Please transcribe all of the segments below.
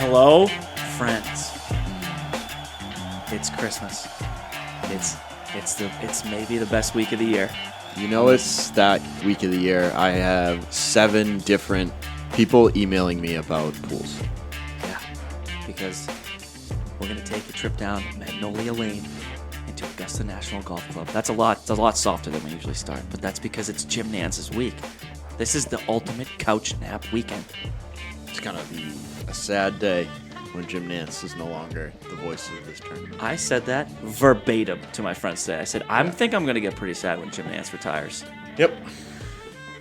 Hello, friends. It's Christmas. It's maybe the best week of the year. You know, it's that week of the year. I have 7 different people emailing me about pools. Yeah, because we're gonna take a trip down Magnolia Lane into Augusta National Golf Club. That's a lot softer than we usually start, but that's because it's Jim Nance's week. This is the ultimate couch nap weekend. It's gonna be a sad day when Jim Nance is no longer the voice of this tournament. I said that verbatim to my friends today. I said, I think I'm going to get pretty sad when Jim Nance retires. Yep.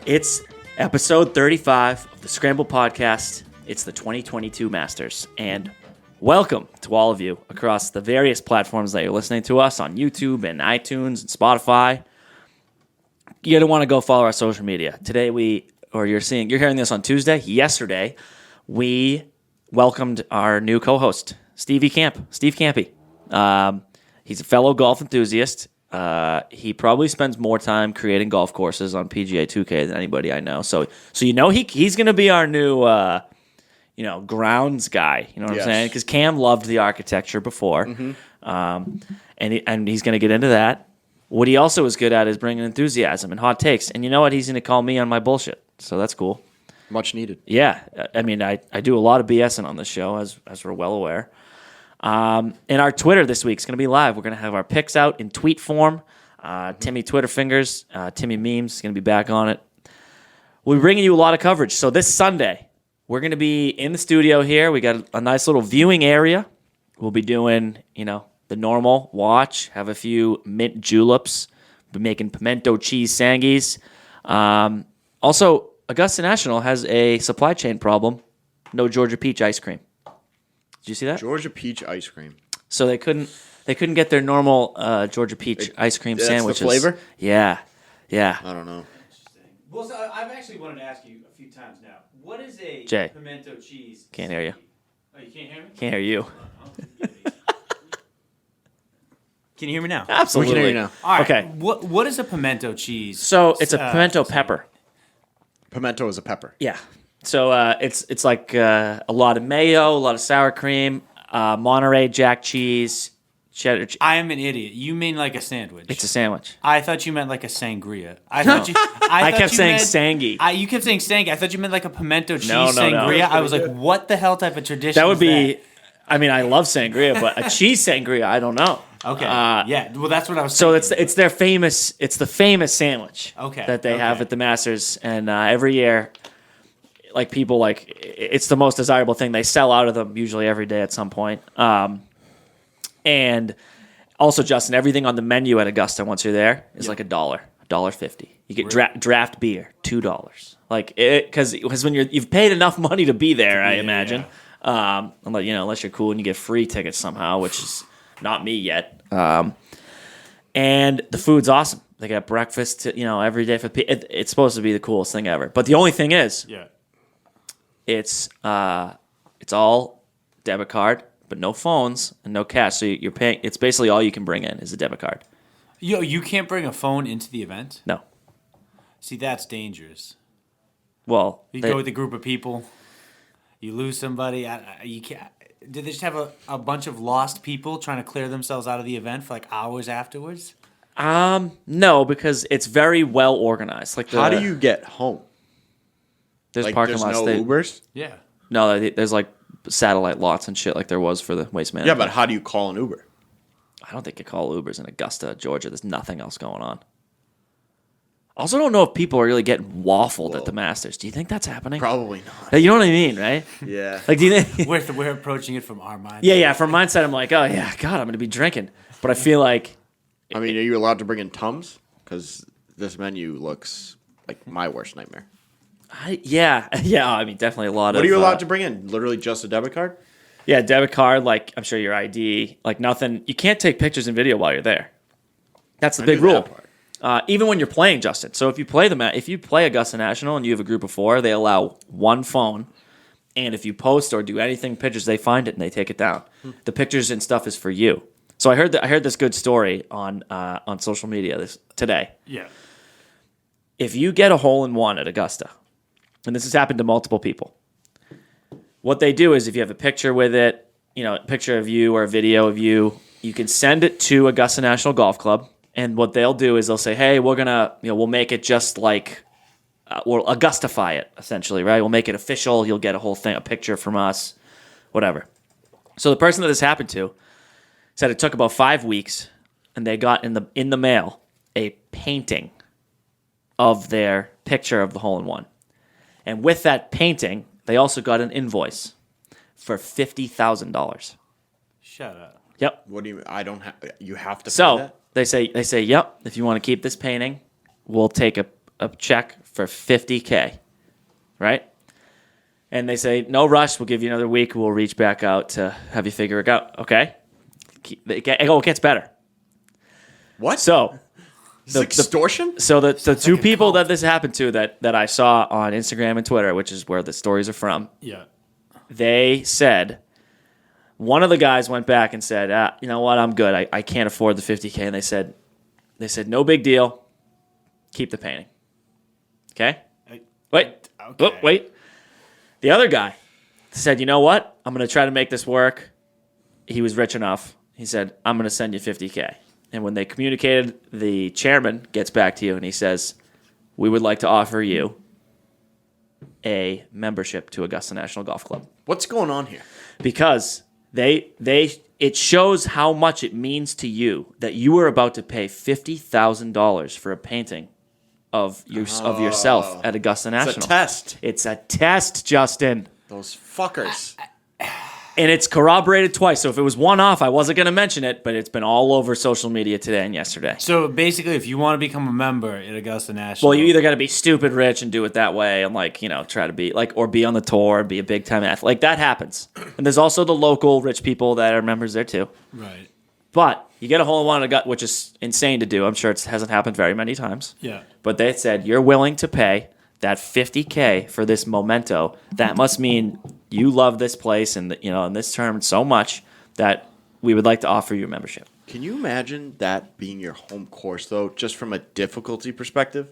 It's episode 35 of the Scramble podcast. It's the 2022 Masters. And welcome to all of you across the various platforms that you're listening to us on YouTube and iTunes and Spotify. You're going to want to go follow our social media. Today you're hearing this on Tuesday. Yesterday, we welcomed our new co-host, Steve Campy. He's a fellow golf enthusiast. He probably spends more time creating golf courses on PGA 2K than anybody I know. So he's going to be our new grounds guy. You know what I'm saying? Because Cam loved the architecture before, and he's going to get into that. What he also is good at is bringing enthusiasm and hot takes. And you know what? He's going to call me on my bullshit. So that's cool. Much needed. Yeah. I mean, I do a lot of BSing on this show, as we're well aware. And our Twitter this week is going to be live. We're going to have our picks out in tweet form. Timmy Twitter Fingers, Timmy Memes is going to be back on it. We're bringing you a lot of coverage. So this Sunday, we're going to be in the studio here. We got a nice little viewing area. We'll be doing, the normal watch, have a few mint juleps, be making pimento cheese sangies. Also, Augusta National has a supply chain problem. No Georgia peach ice cream. Did you see that? Georgia peach ice cream. So they couldn't get their normal Georgia peach ice cream sandwiches. That's the flavor? Yeah. I don't know. Well, so I've actually wanted to ask you a few times now. What is a Jay, pimento cheese? Can't hear you. Oh, you can't hear me? Can't hear you. Can you hear me now? Absolutely. We can hear you now. All right. Okay. What is a pimento cheese? So it's a pimento pepper. Pimento is a pepper. Yeah. So it's like a lot of mayo, a lot of sour cream, Monterey Jack cheese, cheddar cheese. I am an idiot. You mean like a sandwich? It's a sandwich. I thought you meant like a sangria. I kept saying sangy. You kept saying sangy. I thought you meant like a pimento cheese No. sangria. I was like, what the hell type of tradition? That would is be. that? I mean, I love sangria, but a cheese sangria, I don't know. Okay. Yeah. Well, that's what I was. So thinking. it's their famous. It's the famous sandwich. Okay. That they have at the Masters, and every year, it's the most desirable thing. They sell out of them usually every day at some point. And also, Justin, everything on the menu at Augusta once you're there is like $1.50. You get draft beer, $2. Because when you've paid enough money to be there, I imagine. Yeah. Unless you're cool and you get free tickets somehow, which is not me yet. And the food's awesome. They got breakfast, every day for it's supposed to be the coolest thing ever. But the only thing is, it's all debit card, but no phones and no cash. So you're paying. It's basically all you can bring in is a debit card. You can't bring a phone into the event? No. See, that's dangerous. Well, you go with a group of people, you lose somebody. You can't. Did they just have a bunch of lost people trying to clear themselves out of the event for like hours afterwards? No, because it's very well organized. How do you get home? There's parking lots. There's no Ubers? Yeah. No, there's like satellite lots and shit like there was for the Waste Management. Yeah, but how do you call an Uber? I don't think you call Ubers in Augusta, Georgia. There's nothing else going on. I also don't know if people are really getting waffled at the Masters. Do you think that's happening? Probably not. You know what I mean, right? Yeah. Do you think we're approaching it from our mindset? Yeah. From mindset, I'm like, oh yeah, God, I'm going to be drinking. But I feel like, are you allowed to bring in Tums? Because this menu looks like my worst nightmare. Yeah. I mean, definitely a lot of. What are you allowed to bring in? Literally just a debit card? Yeah, debit card. I'm sure your ID. Nothing. You can't take pictures and video while you're there. That's the big rule. Even when you're playing, Justin. So if you play Augusta National and you have a group of 4, they allow one phone, and if you post or do anything pictures, they find it and they take it down. The pictures and stuff is for you. So I heard this good story on social media today. Yeah. If you get a hole in one at Augusta, and this has happened to multiple people, what they do is if you have a picture with it, a picture of you or a video of you, you can send it to Augusta National Golf Club. And what they'll do is they'll say, hey, we're going to, we'll make it just like, we'll Augustify it, essentially, right? We'll make it official. You'll get a whole thing, a picture from us, whatever. So the person that this happened to said it took about 5 weeks, and they got in the mail a painting of their picture of the hole-in-one. And with that painting, they also got an invoice for $50,000. Shut up. Yep. What do you? I don't have. You have to. Pay So that? they say, yep. If you want to keep this painting, we'll take a check for $50K, right? And they say, no rush. We'll give you another week. We'll reach back out to have you figure it out. Okay. It gets better. What? So It's extortion? So the two people that this happened to that I saw on Instagram and Twitter, which is where the stories are from, Yeah. they said, one of the guys went back and said, you know what, I'm good. I can't afford the $50K. And they said, no big deal. Keep the painting. Okay? Wait. Okay. Oh, wait. The other guy said, you know what? I'm going to try to make this work. He was rich enough. He said, I'm going to send you $50K. And when they communicated, the chairman gets back to you and he says, we would like to offer you a membership to Augusta National Golf Club. What's going on here? Because it shows how much it means to you that you are about to pay $50,000 for a painting of yourself at Augusta National. It's a test. It's a test, Justin. Those fuckers. And it's corroborated twice. So if it was one off, I wasn't going to mention it, but it's been all over social media today and yesterday. So basically, if you want to become a member at Augusta National, Well, you either got to be stupid rich and do it that way and try to be or be on the tour, be a big time athlete. Like that happens. And there's also the local rich people that are members there too. right? But you get a hole in one, which is insane to do. I'm sure it hasn't happened very many times. Yeah. But they said you're willing to pay that $50K for this memento. That must mean you love this place and in this term so much that we would like to offer you a membership. Can you imagine that being your home course, though, just from a difficulty perspective?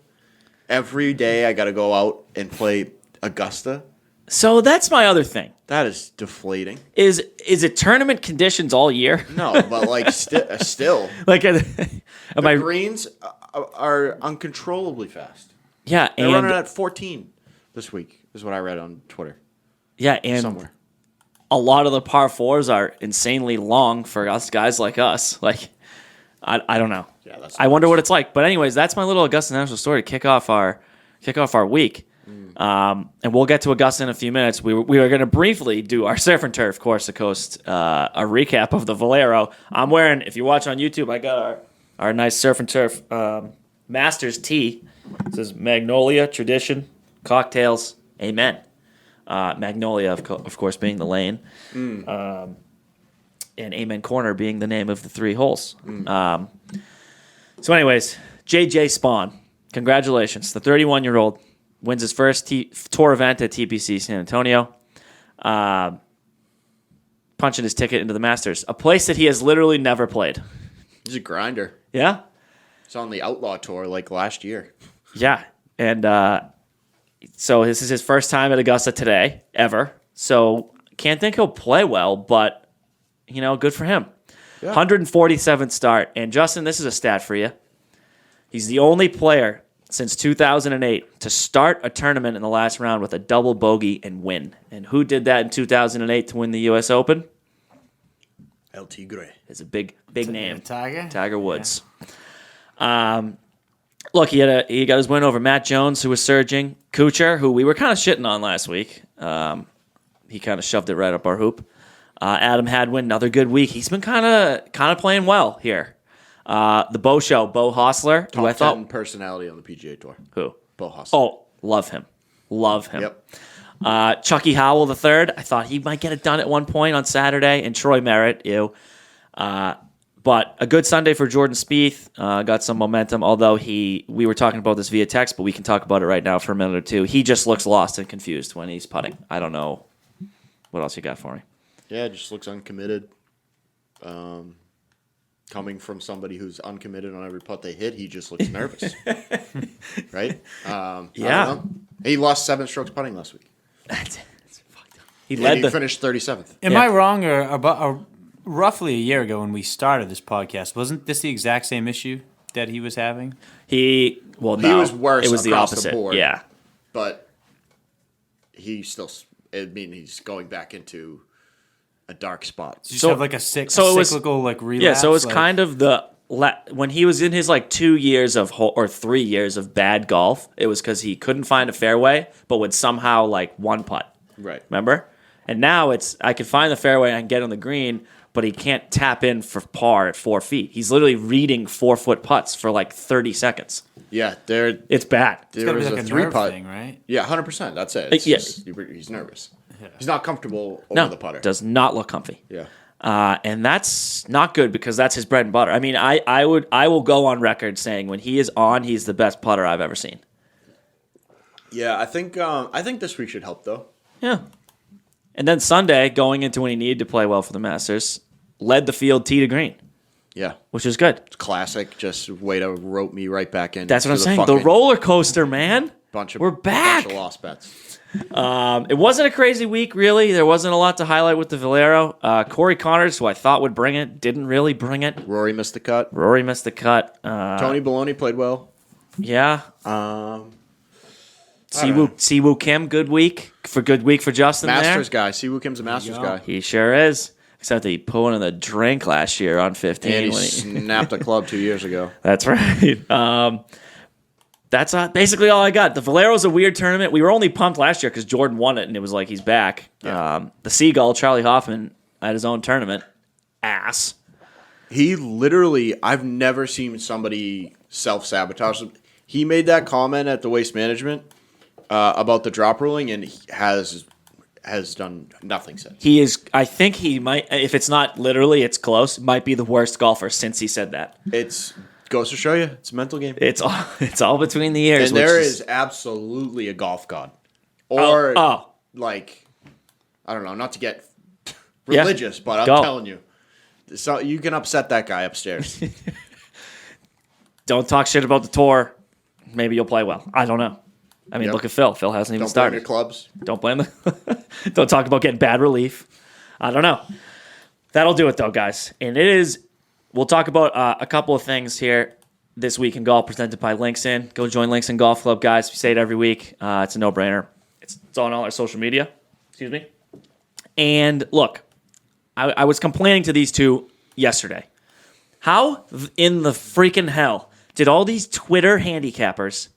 Every day I got to go out and play Augusta. So that's my other thing. That is deflating. Is it tournament conditions all year? No, but still. The greens are uncontrollably fast. Yeah, They're and running at 14 this week, is what I read on Twitter. yeah, and Somewhere. a lot of the par fours are insanely long for us guys like us. I don't know. Yeah, I wonder what it's like. But anyways, that's my little Augusta National story to kick off our week. And we'll get to Augusta in a few minutes. We were going to briefly do our surf and turf course to coast, a recap of the Valero. I'm wearing, if you watch on YouTube, I got our nice surf and turf Masters tee. It says Magnolia, Tradition, Cocktails, Amen. Magnolia, of course, being the lane. And Amen Corner being the name of the 3 holes. So anyways, JJ Spaun, congratulations. The 31-year-old wins his first tour event at TPC San Antonio. Punching his ticket into the Masters, a place that he has literally never played. He's a grinder. Yeah? He's on the Outlaw Tour like last year. Yeah. And so this is his first time at Augusta today, ever. So can't think he'll play well, but, good for him. Yeah. 147th start. And, Justin, this is a stat for you. He's the only player since 2008 to start a tournament in the last round with a double bogey and win. And who did that in 2008 to win the U.S. Open? El Tigre. It's a big name. Tiger Woods. Yeah. Look, he got his win over Matt Jones, who was surging. Kuchar, who we were kind of shitting on last week. He kind of shoved it right up our hoop. Adam Hadwin, another good week. He's been kind of playing well here. The Bo Show, Bo Hostler, who I thought 10 personality on the PGA Tour. Who? Bo Hostler. Oh, love him. Yep. Chucky Howell III, I thought he might get it done at one point on Saturday, and Troy Merritt, but a good Sunday for Jordan Spieth. Got some momentum, although we were talking about this via text, but we can talk about it right now for a minute or two. He just looks lost and confused when he's putting. I don't know. What else you got for me? Yeah, it just looks uncommitted. Coming from somebody who's uncommitted on every putt they hit, he just looks nervous. Right? Yeah. He lost 7 strokes putting last week. That's fucked up. He And led he the. finished 37th. Am Yeah. I wrong, or about roughly a year ago when we started this podcast, wasn't this the exact same issue that he was having? He was worse It was the across the opposite. board. Yeah. But he's going back into a dark spot. Did you So- have like a so it was- cyclical like relapse? Yeah, so it was like, kind of when he was in his like 2 years of or 3 years of bad golf. It was because he couldn't find a fairway, but would somehow like one putt. Right. Remember? And now it's I can find the fairway, I can get on the green, but he can't tap in for par at 4 feet. He's literally reading 4-foot putts for like 30 seconds. Yeah, It's bad. it's there gotta was be like a a 3 nerve putt. thing, right? Yeah, 100%. That's it. It's Yeah. just, he's nervous. He's not comfortable over No, the putter. does not look comfy. Yeah. And that's not good because that's his bread and butter. I mean, I will go on record saying when he is on, he's the best putter I've ever seen. Yeah, I think this week should help though. Yeah. And then Sunday, going into when he needed to play well for the Masters, led the field tee to green, Yeah. which is good. It's classic. Just way to rope me right back in. That's what I'm to saying. The fucking roller coaster, man. We're back. Bunch of lost bets. It wasn't a crazy week, really. There wasn't a lot to highlight with the Valero. Corey Connors, who I thought would bring it, didn't really bring it. Rory missed the cut. Rory missed the cut. Tony Baloney played well. Yeah. Siwoo Kim, good week for Justin Masters there. guy. Siwoo Kim's a Masters guy. He sure is. Except that he put one in the drink last year on 15. And he when snapped a club 2 years ago. That's right. That's basically all I got. The Valero's a weird tournament. We were only pumped last year because Jordan won it, and it was like he's back. Yeah. The Seagull, Charlie Hoffman, at his own tournament. Ass. He literally, I've never seen somebody self-sabotage. He made that comment at the Waste Management about the drop ruling, and he has done nothing since. He is. I think he might. If it's not literally, it's close. Might be the worst golfer since he said that. It's goes to show you, it's a mental game. It's all between the ears. And there is absolutely a golf god, or like, I don't know, not to get religious, but I'm telling you, so you can upset that guy upstairs. Don't talk shit about the tour. Maybe you'll play well. I don't know. I mean, look at Phil. Phil hasn't even Don't blame started. your clubs. Don't blame them. Don't talk about getting bad relief. I don't know. That'll do it, though, guys. And it is. We'll talk about a couple of things here this week in golf presented by Linksin. Go join Linksin Golf Club, guys. We say it every week. It's a no-brainer. It's on all our social media. Excuse me. And look, I was complaining to these two yesterday. How in the freaking hell did all these Twitter handicappers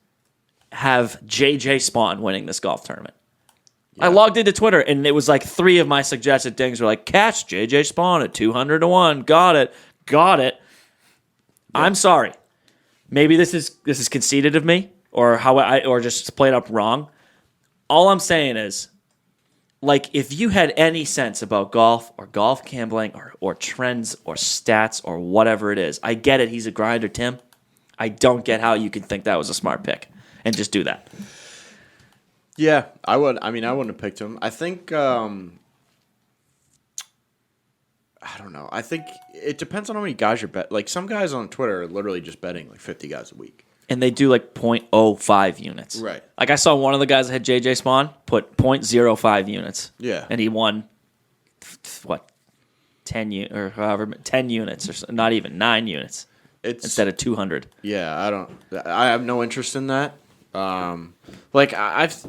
have JJ Spaun winning this golf tournament? Yeah. I logged into Twitter, and it was like 3 of my suggested things were like, catch JJ Spaun at 200 to 1. Got it. Yeah. I'm sorry. Maybe this is conceited of me, or or just played up wrong. All I'm saying is, like, if you had any sense about golf or golf gambling or trends or stats or whatever it is, I get it. He's a grinder, Tim. I don't get how you could think that was a smart pick and just do that. Yeah, I would. I mean, I wouldn't have picked him. I think. I don't know. I think it depends on how many guys you're betting. Like, some guys on Twitter are literally just betting like 50 guys a week. And they do like 0.05 units. Right. Like, I saw one of the guys that had JJ Spaun put 0.05 units. Yeah. And he won, what, 10 units, or not even 9 units instead of 200. Yeah, I have no interest in that. Like, I've,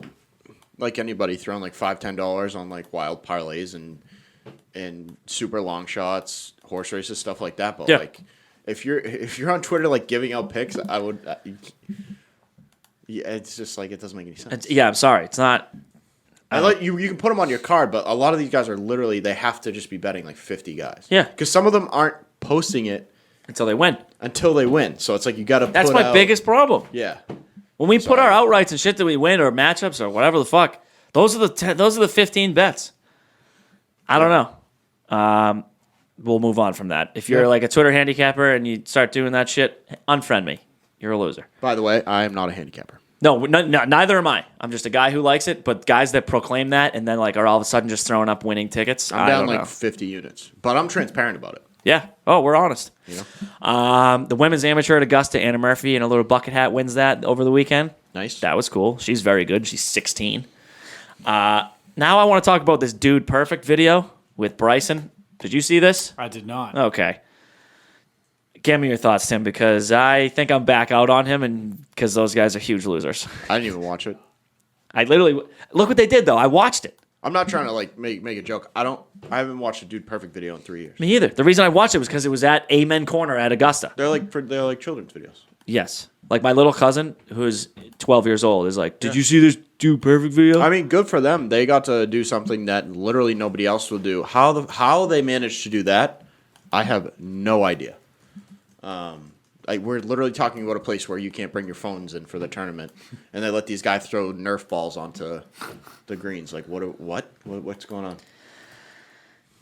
like anybody, thrown like $5-10 on like wild parlays and super long shots, horse races, stuff like that. But like, if you're on Twitter like giving out picks, I would. Yeah, it's just like it doesn't make any sense. I'm sorry, it's not. I like you can put them on your card, but a lot of these guys are literally they have to just be betting like 50 guys. Yeah, because some of them aren't posting it until they win. So it's like you got to. That's my biggest problem. Yeah. When we put our outrights and shit that we win or matchups or whatever the fuck, those are the 15 bets. I don't know. We'll move on from that. If you're like a Twitter handicapper and you start doing that shit, unfriend me. You're a loser. By the way, I am not a handicapper. No, neither am I. I'm just a guy who likes it. But guys that proclaim that and then like are all of a sudden just throwing up winning tickets, I'm down like 50 units, but I'm transparent about it. Yeah. Oh, we're honest. You know? The women's amateur at Augusta, Anna Murphy in a little bucket hat wins that over the weekend. Nice. That was cool. She's very good. She's 16. Now I want to talk about this Dude Perfect video with Bryson. Did you see this? I did not. Okay. Give me your thoughts, Tim, because I think I'm back out on him, and because those guys are huge losers. I didn't even watch it. I literally look what they did though. I watched it. I'm not trying to like make a joke. I haven't watched a Dude Perfect video in 3 years. Me either. The reason I watched it was because it was at Amen Corner at Augusta. They're like children's videos. Yes. Like my little cousin, who's 12 years old, is like, "Did you see this Dude Perfect video?" I mean, good for them. They got to do something that literally nobody else will do. How they managed to do that, I have no idea. We're literally talking about a place where you can't bring your phones in for the tournament, and they let these guys throw Nerf balls onto the greens. Like, what's going on?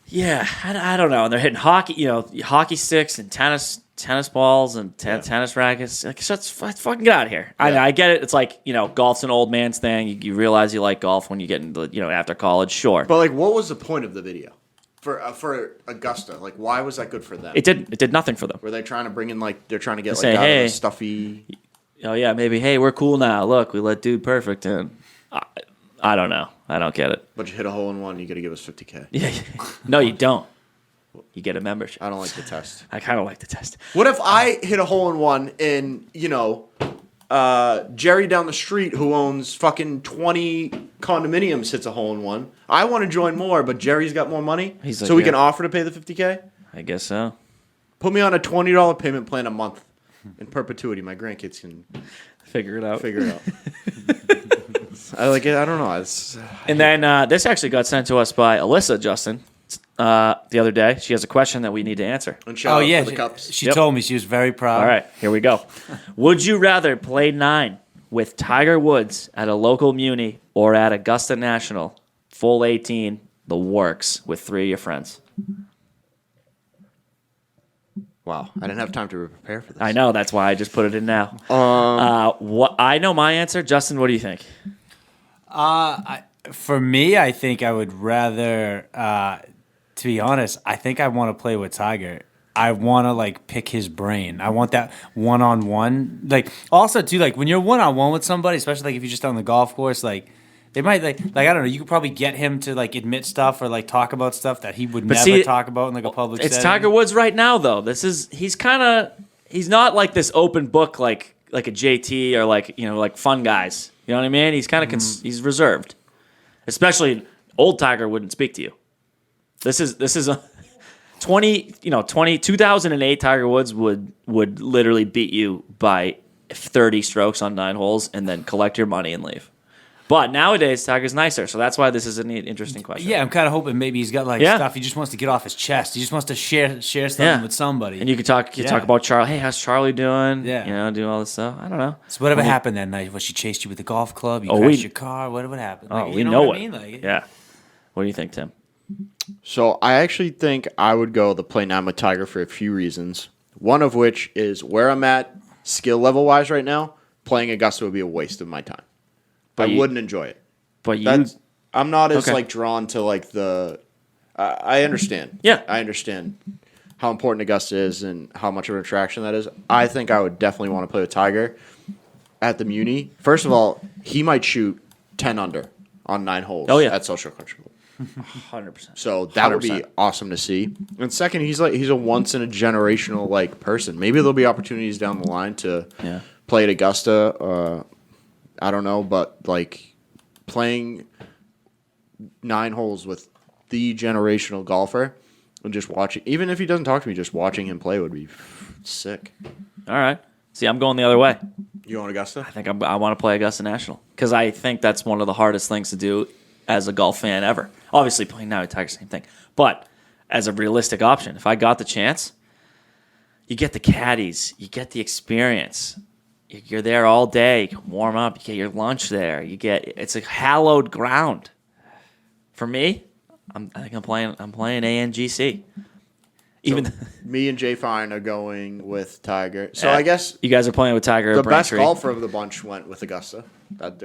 Yeah, I don't know. And they're hitting hockey sticks and tennis balls and tennis rackets. Like, let's fucking get out of here. Yeah. I get it. It's like, golf's an old man's thing. You realize you like golf when you get into, after college. Sure. But like, what was the point of the video for Augusta? Like, why was that good for them? It did nothing for them. Were they trying to bring in they're trying to get say, out hey, of the stuffy? Oh yeah, maybe. Hey, we're cool now. Look, we let Dude Perfect in. I don't know. I don't get it. But you hit a hole in one, you got to give us $50K. Yeah. No, you don't. You get a membership. I don't like the test. I kind of like the test. What if I hit a hole in one and Jerry down the street who owns fucking 20 condominiums hits a hole in one? I want to join more, but Jerry's got more money, He's like, so we yeah. can offer to pay the $50K. I guess so. Put me on a $20 payment plan a month in perpetuity. My grandkids can Figure it out. figure it out. I like it. I don't know. And then this actually got sent to us by Alyssa, Justin, the other day. She has a question that we need to answer. And shout Oh out yeah, for the cups. she Yep. told me she was very proud. All right, here we go. Would you rather play 9 with Tiger Woods at a local Muni or at Augusta National, full 18, the works, with 3 of your friends? Wow, I didn't have time to prepare for this. I know, that's why I just put it in now. What I know my answer. Justin, what do you think? For me, I think I would rather, to be honest, I think I want to play with Tiger. I want to pick his brain. I want that one-on-one. Also too, when you're one-on-one with somebody, especially if you're just on the golf course, they might I don't know. You could probably get him to admit stuff or talk about stuff that he would never talk about in a public setting. It's Tiger Woods right now, though. He's not like this open book like a JT or fun guys. You know what I mean? He's kind of he's reserved. Especially old Tiger wouldn't speak to you. This is a 2008 Tiger Woods would literally beat you by 30 strokes on 9 holes and then collect your money and leave. But nowadays Tiger's nicer, so that's why this is an interesting question. Yeah, I'm kind of hoping maybe he's got stuff he just wants to get off his chest. He just wants to share something with somebody. And you could talk about Charlie. Hey, how's Charlie doing? Yeah. Do all this stuff. I don't know. So whatever happened that night? Was she chased you with a golf club? You crashed your car? What happened? We know what it. I mean? Yeah. What do you think, Tim? So I actually think I would go the play 9 with Tiger for a few reasons. One of which is where I'm at skill level wise right now. Playing Augusta would be a waste of my time. I wouldn't enjoy it. But I'm not as drawn to the. I understand. Yeah, I understand how important Augusta is and how much of an attraction that is. I think I would definitely want to play with Tiger at the Muni. First of all, he might shoot 10 under on 9 holes. At Social Country Club. 100%. So that would be awesome to see. And second, he's a once in a generational person. Maybe there'll be opportunities down the line to play at Augusta. I don't know, but playing 9 holes with the generational golfer and just watching, even if he doesn't talk to me, just watching him play would be sick. All right. See, I'm going the other way. You want Augusta? I think I want to play Augusta National because I think that's one of the hardest things to do as a golf fan ever. Obviously, playing now at Tiger, same thing. But as a realistic option, if I got the chance, you get the caddies, you get the experience. You're there all day. You can warm up. You get your lunch there. It's a hallowed ground. For me, I think I'm playing ANGC. Even me and Jay Fine are going with Tiger. So I guess you guys are playing with Tiger. The best golfer of the bunch went with Augusta. That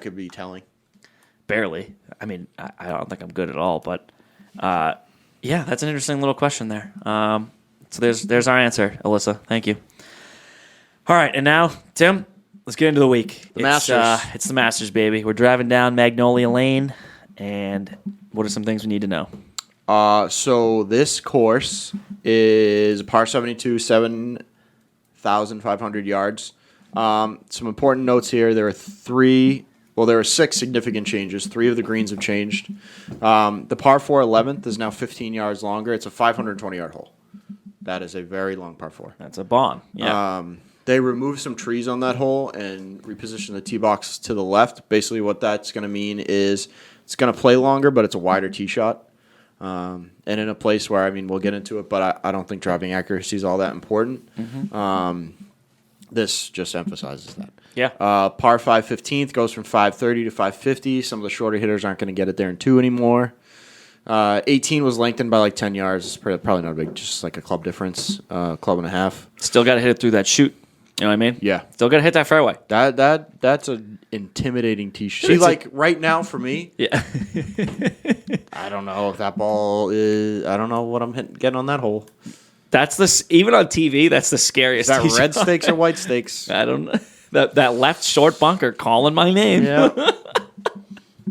could be telling. Barely. I mean, I don't think I'm good at all. But that's an interesting little question there. So there's our answer, Alyssa. Thank you. All right, and now, Tim, let's get into the week. The Masters. It's the Masters, baby. We're driving down Magnolia Lane, and what are some things we need to know? So this course is a par 72, 7,500 yards. Some important notes here. There are six significant changes. 3 of the greens have changed. The par 4 11th is now 15 yards longer. It's a 520-yard hole. That is a very long par 4. That's a bomb. Yeah. They removed some trees on that hole and repositioned the tee box to the left. Basically, what that's going to mean is it's going to play longer, but it's a wider tee shot. And in a place where, I mean, we'll get into it, but I don't think driving accuracy is all that important. This just emphasizes that. Yeah. Par 5 15th goes from 530 to 550. Some of the shorter hitters aren't going to get it there in 2 anymore. 18 was lengthened by like 10 yards. It's probably not big, just like a club difference, club and a half. Still got to hit it through that chute. You know what I mean? Yeah. Still got to hit that fairway. That's an intimidating tee shot. See, like right now for me, Yeah. I don't know if that ball is. I don't know what I'm getting on that hole. That's even on TV. That's the scariest. Is that tee red shot. stakes or white stakes? I don't know. That left short bunker calling my name. Yeah.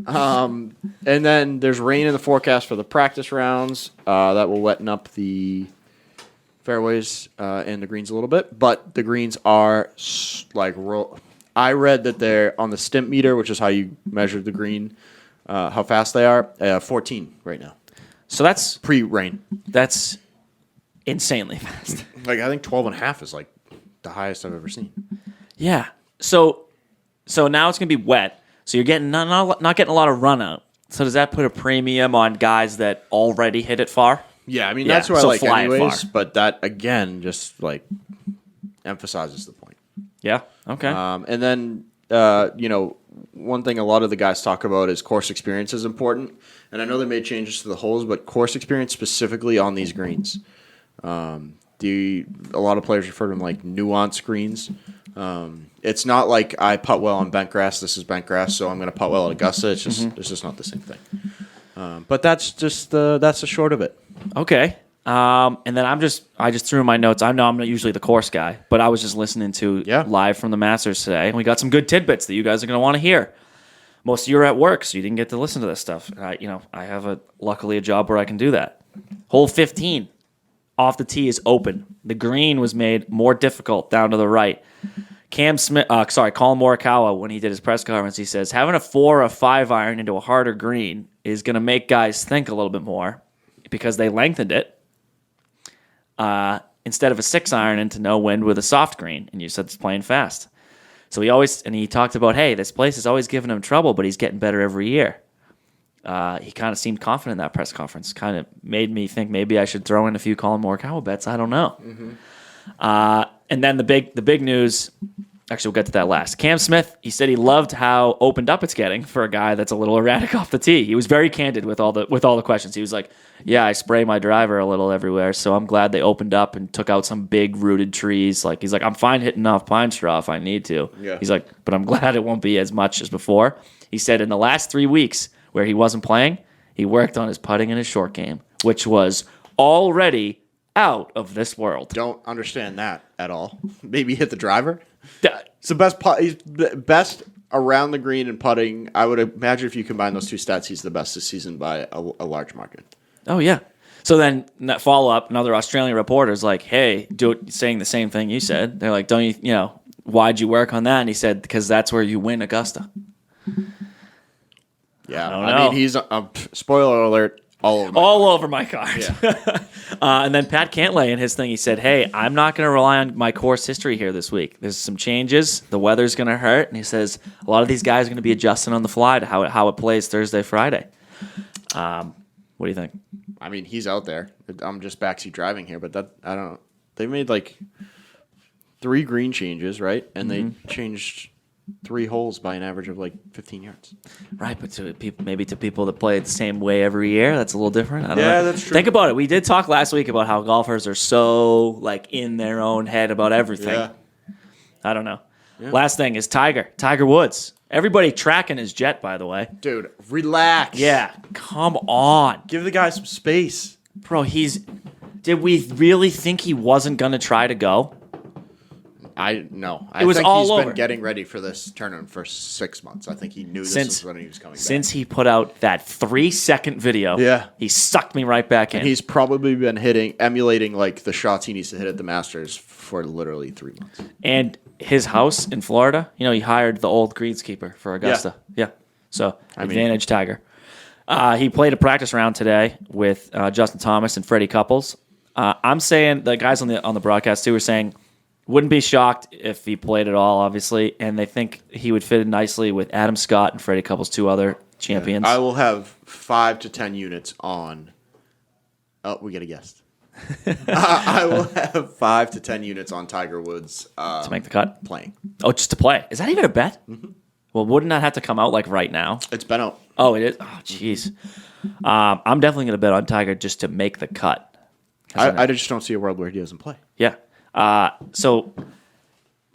And then there's rain in the forecast for the practice rounds. That will wetten up the fairways and the greens a little bit. But the greens are I read that they're on the stimp meter, which is how you measure the green, how fast they are. 14 right now. So that's Pre-rain. That's insanely fast. Like I think 12 and a half is like the highest I've ever seen. Yeah. So now it's gonna be wet. So you're getting not getting a lot of run out. So does that put a premium on guys that already hit it far? Yeah, I mean Yeah, that's what I so like fly it anyways. far. But that again just like emphasizes the point. Yeah. Okay. And then one thing a lot of the guys talk about is course experience is important. And I know they made changes to the holes, but course experience specifically on these greens. A lot of players refer to them like nuanced greens. It's not like I putt well on bent grass. This is bent grass, so I'm going to putt well at Augusta. It's just not the same thing. But that's just that's the short of it. Okay. And then I just threw in my notes. I know I'm not usually the course guy, but I was just listening to live from the Masters today, and we got some good tidbits that you guys are going to want to hear. Most of you are at work, so you didn't get to listen to this stuff. I have luckily a job where I can do that. Hole 15 off the tee is open. The green was made more difficult down to the right. Colin Morikawa, when he did his press conference, he says having a 4 or 5 iron into a harder green is going to make guys think a little bit more because they lengthened it instead of a 6 iron into no wind with a soft green, and you said it's playing fast. So he talked about, hey, this place is always giving him trouble, but he's getting better every year. He kind of seemed confident in that press conference. Kind of made me think maybe I should throw in a few Colin Morikawa bets. I don't know. And then the big news. Actually, we'll get to that last. Cam Smith, he said he loved how opened up it's getting for a guy that's a little erratic off the tee. He was very candid with all the questions. He was like, "Yeah, I spray my driver a little everywhere, so I'm glad they opened up and took out some big rooted trees." Like he's like, "I'm fine hitting off pine straw if I need to." Yeah. He's like, "But I'm glad it won't be as much as before." He said in the last 3 weeks where he wasn't playing, he worked on his putting and his short game, which was already out of this world. Don't understand that at all. Maybe hit the driver. It's the best putt. He's the best around the green and putting. I would imagine if you combine those two stats, he's the best this season by a large margin. Oh yeah. So then that follow up, another Australian reporter's like, "Hey, saying the same thing you said." They're like, "Don't you why'd you work on that?" And he said, "Because that's where you win Augusta." Yeah, I mean he's spoiler alert. All over my card. Yeah. And then Pat Cantlay in his thing, he said, "Hey, I'm not going to rely on my course history here this week. There's some changes. The weather's going to hurt." And he says, a lot of these guys are going to be adjusting on the fly to how it plays Thursday, Friday. What do you think? I mean, he's out there. I'm just backseat driving here, but I don't know. They made like 3 green changes, right? And they changed 3 holes by an average of like 15 yards. Right, but to people that play it the same way every year, that's a little different. I don't know. That's true. Think about it. We did talk last week about how golfers are so like in their own head about everything. Yeah. I don't know. Yeah. Last thing is Tiger Woods. Everybody tracking his jet, by the way. Dude, relax. Yeah, come on. Give the guy some space. Bro, did we really think he wasn't going to try to go? I no. It was think all he's over. been getting ready for this tournament for 6 months. I think he knew this was when he was coming back. Since he put out that 3-second video, Yeah. he sucked me right back in. And he's probably been emulating like the shots he needs to hit at the Masters for literally 3 months. And his house in Florida, he hired the old greenskeeper for Augusta. Yeah. So, advantage Tiger. He played a practice round today with Justin Thomas and Freddie Couples. I'm saying, the guys on the broadcast too were saying, wouldn't be shocked if he played at all, obviously, and they think he would fit in nicely with Adam Scott and Freddie Couples, 2 other champions. I will have 5 to 10 units on. Oh, we get a guest. I will have 5 to 10 units on Tiger Woods to make the cut? playing. Oh, just to play. Is that even a bet? Mm-hmm. Well, wouldn't that have to come out like right now? It's been out. Oh, it is? Oh, jeez. I'm definitely going to bet on Tiger just to make the cut. I just don't see a world where he doesn't play. Yeah. So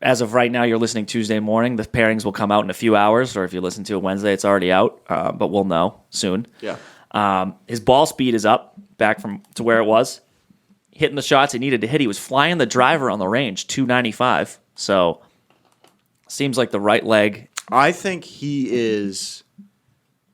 as of right now, you're listening Tuesday morning. The pairings will come out in a few hours, or if you listen to it Wednesday, it's already out. But we'll know soon. Yeah. His ball speed is up back to where it was. Hitting the shots he needed to hit. He was flying the driver on the range, 295. So seems like the right leg. I think he is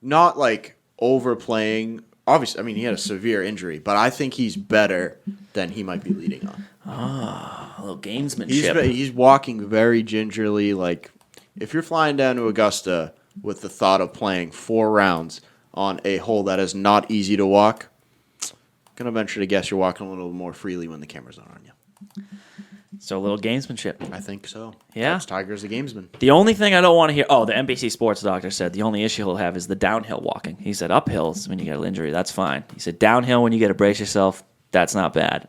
not like overplaying. Obviously, I mean, he had a severe injury, but I think he's better than he might be leading on. A little gamesmanship. He's walking very gingerly. Like, if you're flying down to Augusta with the thought of playing 4 rounds on a hole that is not easy to walk, I'm going to venture to guess you're walking a little more freely when the camera's not on you. So a little gamesmanship. I think so. Yeah. Tiger's a gamesman. The only thing I don't want to hear... Oh, the NBC Sports doctor said the only issue he'll have is the downhill walking. He said uphills when you get an injury, that's fine. He said downhill when you get to brace yourself, that's not bad.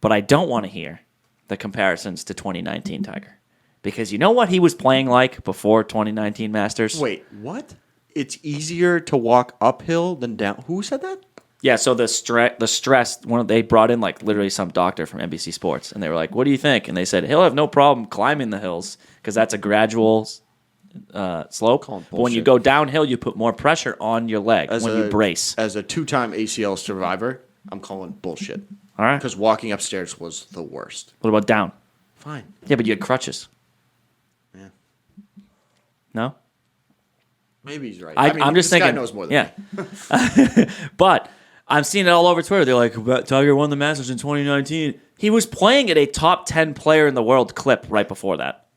But I don't want to hear the comparisons to 2019 Tiger. Because you know what he was playing like before 2019 Masters? Wait, what? It's easier to walk uphill than down... Who said that? Yeah, so the stress, they brought in like literally some doctor from NBC Sports, and they were like, "What do you think?" And they said he'll have no problem climbing the hills because that's a gradual slope. But when you go downhill, you put more pressure on your leg you brace. As a 2-time ACL survivor, I'm calling bullshit. All right. Because walking upstairs was the worst. What about down? Fine. Yeah, but you had crutches. Yeah. No. Maybe he's right. I'm just thinking. This guy knows more than me. But I'm seeing it all over Twitter. They're like, Tiger won the Masters in 2019. He was playing at a top 10 player in the world clip right before that.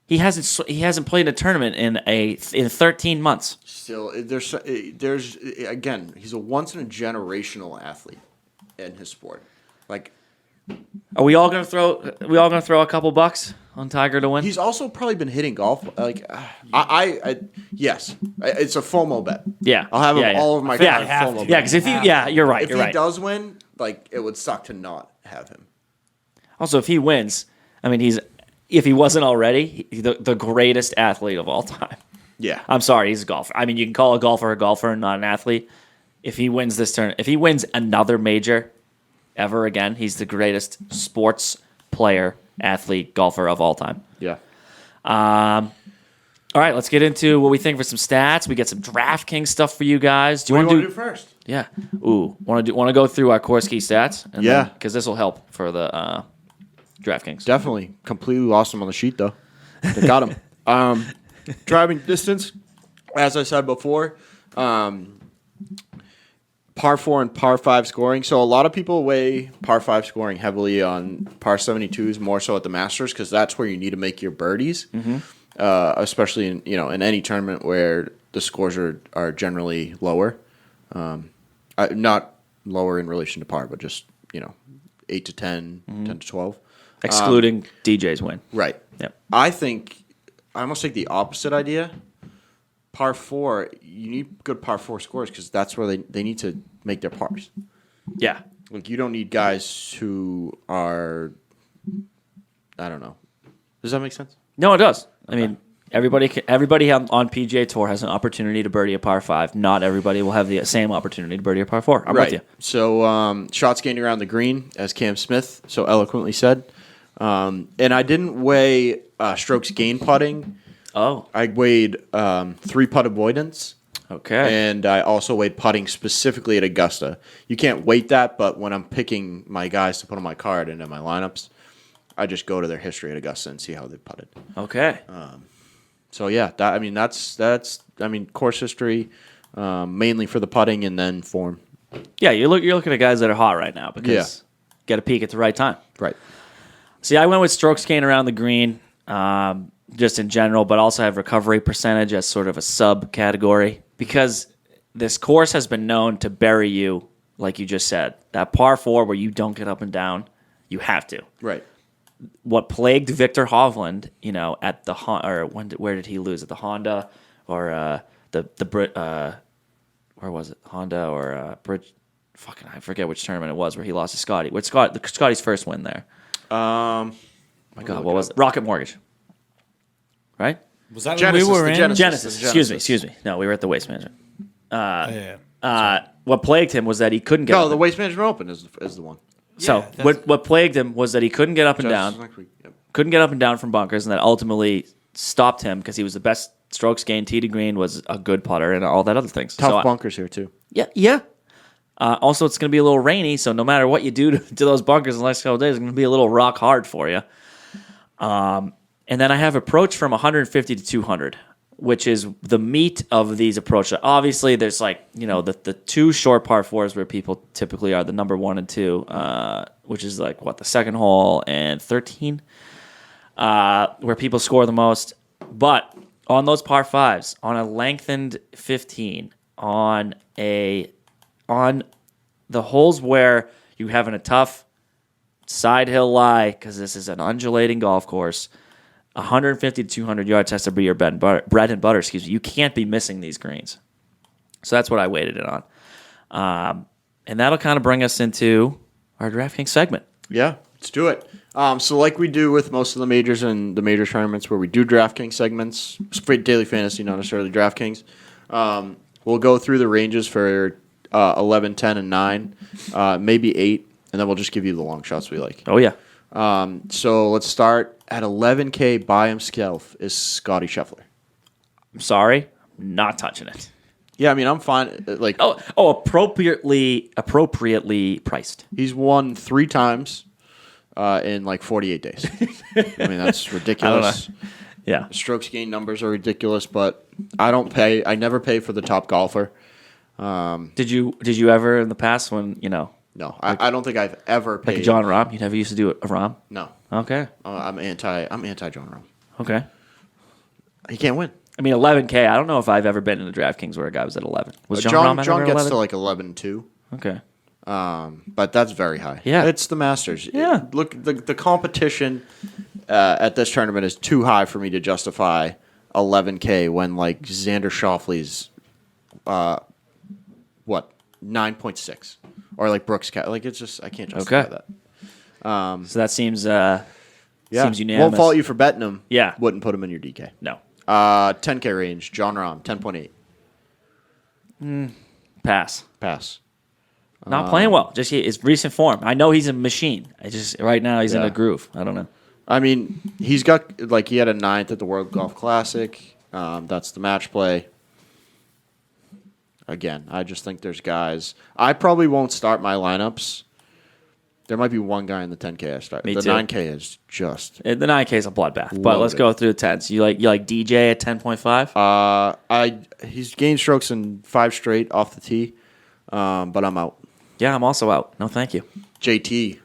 He hasn't played in a tournament in 13 months. Still, there's again, he's a once in a generational athlete in his sport. Like, are we all gonna throw a couple bucks on Tiger to win? he's also probably been hitting golf. Like, yes, it's a FOMO bet. Yeah, I'll have him all of my cards yeah, FOMO bet. yeah. Because you're right. If You're he right. does win, like, it would suck to not have him. Also, if he wins, I mean, if he wasn't already the greatest athlete of all time. Yeah, I'm sorry, he's a golfer. I mean, you can call a golfer and not an athlete. If he wins this tournament, if he wins another major ever again, he's the greatest sports player, athlete, golfer of all time. yeah. All right, let's get into what we think for some stats. We get some DraftKings stuff for you guys. What do you want to do first? Yeah. Ooh, want to go through our course key stats? Yeah. Because this will help for the DraftKings. Definitely. Completely lost him on the sheet, though. They got him. Driving distance, as I said before, par 4 and par 5 scoring. So a lot of people weigh par 5 scoring heavily on par 72s, more so at the Masters, because that's where you need to make your birdies, especially in any tournament where the scores are generally lower. Not lower in relation to par, but just 8 to 10, 10 to 12. Excluding DJ's win. Right. Yep. I almost take the opposite idea. Par 4, you need good par 4 scores because that's where they need to make their pars. Yeah. Like, you don't need guys who are, I don't know. Does that make sense? No, it does. I mean, everybody on PGA Tour has an opportunity to birdie a par 5. Not everybody will have the same opportunity to birdie a par 4. I'm with you. So shots gained around the green, as Cam Smith so eloquently said. And I didn't weigh strokes gained putting. Oh. I weighed 3-putt avoidance. Okay. And I also weighed putting specifically at Augusta. You can't weight that, but when I'm picking my guys to put on my card and in my lineups, I just go to their history at Augusta and see how they putted. Okay. So yeah, that's course history, mainly for the putting and then form. Yeah, you're looking at guys that are hot right now because get a peak at the right time. Right. See, I went with strokes gained around the green, just in general, but also have recovery percentage as sort of a subcategory because this course has been known to bury you, like you just said. That par 4 where you don't get up and down, you have to. Right. What plagued Victor Hovland, at the where did he lose? At the Honda or the Brit? Where was it? Honda or Bridge? Fucking, I forget which tournament it was where he lost to Scotty. What's Scotty's first win there? My God, what was it? Rocket Mortgage, right? Was that Genesis, when we were in? Genesis. Excuse me. No, we were at the Waste Management. What plagued him was that he couldn't get. No, up the Waste Management Open is the one. So what plagued him was that he couldn't get up and Genesis down. next week. Yep. Couldn't get up and down from bunkers, and that ultimately stopped him because he was the best strokes gained tee to green, was a good putter, and all that other things. Tough bunkers here too. Yeah. Also, it's going to be a little rainy, so no matter what you do to those bunkers in the next couple of days, it's going to be a little rock hard for you. And then I have approach from 150 to 200, which is the meat of these approaches. Obviously, there's the two short par 4s where people typically are the number 1 and 2, which is the second hole and 13, where people score the most. But on those par 5s, on a lengthened 15, on the holes where you having a tough side hill lie, because this is an undulating golf course, 150 to 200 yards has to be your bread and butter. You can't be missing these greens. So that's what I weighted it on. And that'll kind of bring us into our DraftKings segment. Yeah, let's do it. So like we do with most of the majors and the major tournaments where we do DraftKings segments, daily fantasy, not necessarily DraftKings, we'll go through the ranges for 11, 10, and 9, maybe 8, and then we'll just give you the long shots we like. Oh, yeah. So let's start at 11K by himself is Scotty Shuffler. I'm sorry. I'm not touching it. Yeah, I mean, I'm fine. Appropriately priced. He's won 3 times in 48 days. I mean, that's ridiculous. Yeah. Strokes gained numbers are ridiculous, but I never pay for the top golfer. Did you ever in the past when, No, I don't think I've ever paid. like John Rahm? You never used to do a Rahm? No. Okay. I'm anti John Rahm. Okay. He can't win. I mean, 11K. I don't know if I've ever been in a DraftKings where a guy was at 11. Was John Rahm John ever gets 11? to 11-2. Okay. But that's very high. Yeah. It's the Masters. Yeah. Look, the competition at this tournament is too high for me to justify 11K when Xander Schauffele's 9.6 or Brooks Cat. It's just I can't justify that. So that seems seems unanimous. Won't fault you for betting him. Yeah. Wouldn't put him in your DK. No. 10K range. John Rahm 10.8. Pass. Not playing well. Just his recent form. I know he's a machine. Right now he's in a groove. I don't know. I mean, he's got he had a 9th at the World Golf Classic. That's the match play. Again, I just think there's guys. I probably won't start my lineups. There might be one guy in the 10K I start. Me the too. 9K is just. The 9K is a bloodbath. But let's go through the 10s. You like DJ at 10.5? He's gained strokes in 5 straight off the tee, but I'm out. Yeah, I'm also out. No, thank you. JT.